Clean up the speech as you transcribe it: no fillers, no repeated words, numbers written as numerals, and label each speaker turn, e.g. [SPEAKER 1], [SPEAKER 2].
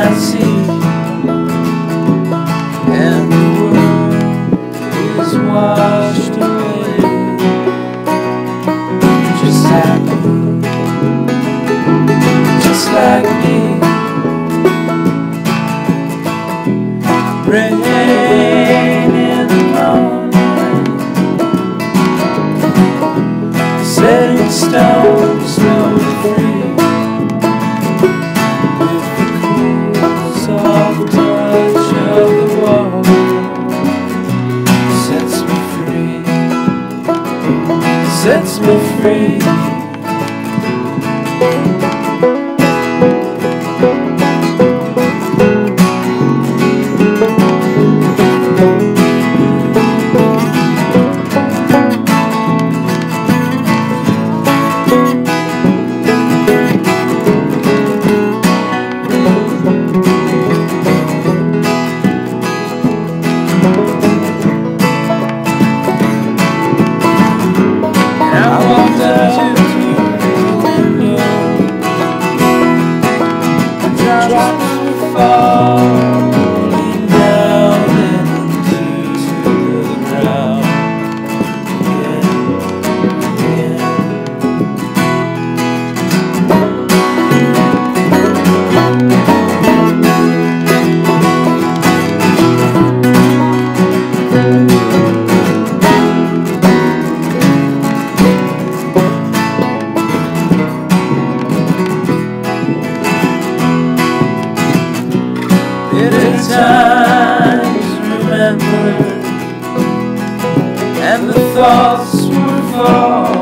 [SPEAKER 1] I see, and the world is washed away. Just happy, just like me. Rain in the morning, setting stone slowly free, with the cool soft touch of the water, sets me free, sets me free. Drops were falling down into the ground again. Bitter times remembered, and the thoughts were falling.